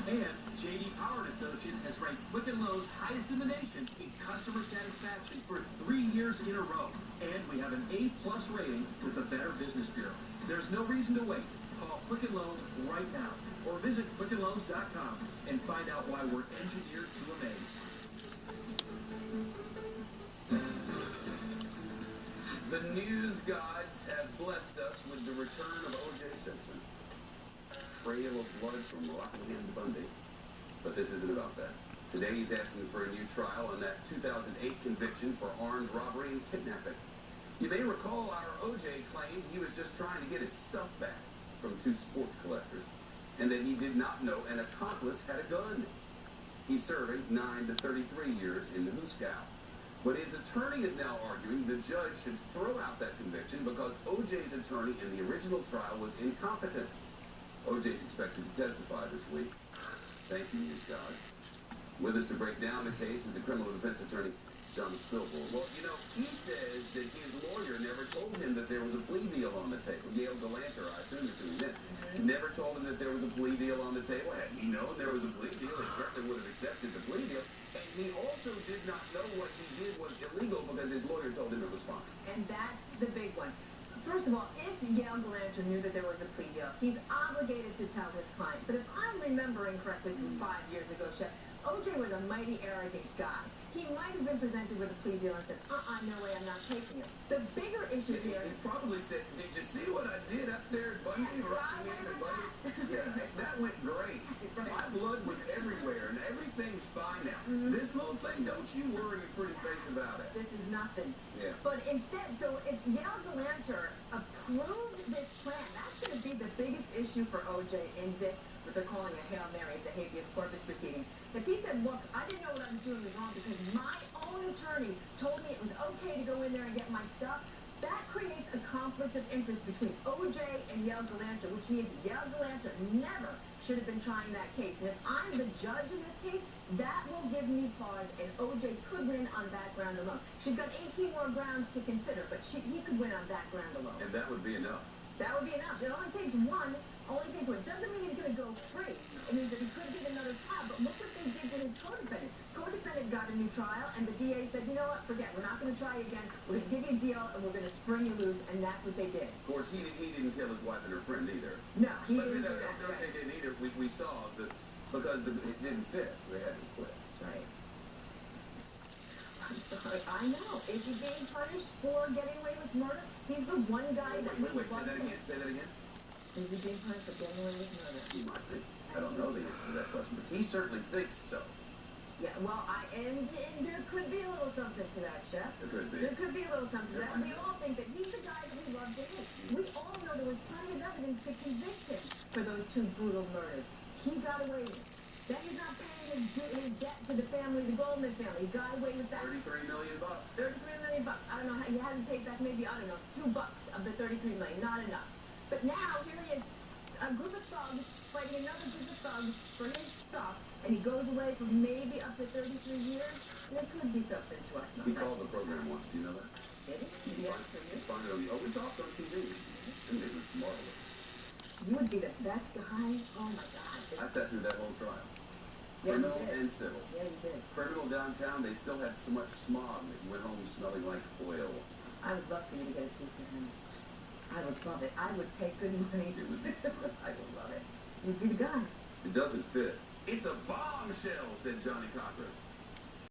And J.D. Power & Associates has ranked Quicken Loans highest in the nation in customer satisfaction for 3 years in a row. And we have an A+ rating with the Better Business Bureau. There's no reason to wait. Call Quicken Loans right now or visit QuickenLoans.com and find out why we're engineered to amaze. The news gods have blessed us with the return of O.J. Simpson. Trail of blood from Rockingham to Bundy. But this isn't about that. Today he's asking for a new trial on that 2008 conviction for armed robbery and kidnapping. You may recall our O.J. claimed he was just trying to get his stuff back from 2 sports collectors, and that he did not know an accomplice had a gun. He's serving 9 to 33 years in the Hooskow. But his attorney is now arguing the judge should throw out that conviction because O.J.'s attorney in the original trial was incompetent. O.J. is expected to testify this week. Thank you, News God. With us to break down the case is the criminal defense attorney, John Spilborn. Well, you know, he says that his lawyer never told him that there was a plea deal on the table. Gail Galanter, I assume that's who he meant. Never told him that there was a plea deal on the table. Had he known there was a plea deal, he certainly would have accepted the plea deal. And he also did not know what he did was illegal because his lawyer told him it was fine. And that's the big one. First of all, if Gail Galanter knew that there was a plea deal, he's obligated to tell his client. But if I'm remembering correctly from 5 years ago, Chef, O.J. was a mighty arrogant guy. He might have been presented with a plea deal and said, no way, I'm not taking it. The bigger issue here... He probably said, did you see what I did up there at Bundy? Yeah, that went great. My blood was everywhere, and everything's fine now. This little thing, don't you worry your pretty face about it. This is nothing. Yeah. But instead, so if Gail Galanter approved this plan, that's going to be the biggest issue for O.J. in this, what they're calling a Hail Mary. It's a habeas corpus proceeding. If he said, look, I didn't know what I was doing was wrong because my own attorney told me it was okay to go in there and get my stuff, that creates a conflict of interest between O.J. and Gail Galanter, which means Gail Galanter never should have been trying that case. And if I'm the judge in this case, that will give me pause, and O.J. could win on that ground alone. She's got 18 more grounds to consider, but he could win on that ground alone. And that would be enough. That would be enough. It only takes one. Doesn't mean he's going to go free. It means that he could get another trial. But look what they did to his co-defendant. Co-defendant got a new trial, and the DA said, you know what, forget, we're not going to try again. We're going to give you a deal, and we're going to spring you loose, and that's what they did. Of course, he didn't kill his wife and her friend either. No, he didn't do that. They didn't either. We saw that because it didn't fit, so they had to quit. That's right. I'm sorry. I know. Is he being punished for getting away with murder? He's the one guy that Wait, say that again. Is he being punished for getting away with murder? He might be. I don't know the answer to that question, but he certainly thinks so. Yeah, well, and there could be a little something to that, Chef. There could be. There could be a little something to that. We all think that he's the guy that we love to hate. We all know there was plenty of evidence to convict him for those 2 brutal murders. He got away with it. Then he's not paying his debt to the family, the Goldman family. He got away with that. $33 million. $33 million. I don't know how he hasn't paid back. Maybe I don't know. $2 of the $33 million. Not enough. But now here he is, a group of thugs fighting another group of thugs for his stuff, and he goes away for maybe up to 33 years. There could be something to us. He called the program once. Do you know that? Did he? Yes, for you. Find it on the. We talked on TV, and it was marvelous. You would be the best guy. Oh my God. I sat through that whole trial. Yeah, Criminal and civil. Yeah, you did. Criminal downtown, they still had so much smog that you went home smelling like oil. I would love for you to get a piece of him. I would love it. I would pay good money. It would be. I would love it. You'd be the guy. It doesn't fit. It's a bombshell, said Johnny Cochran.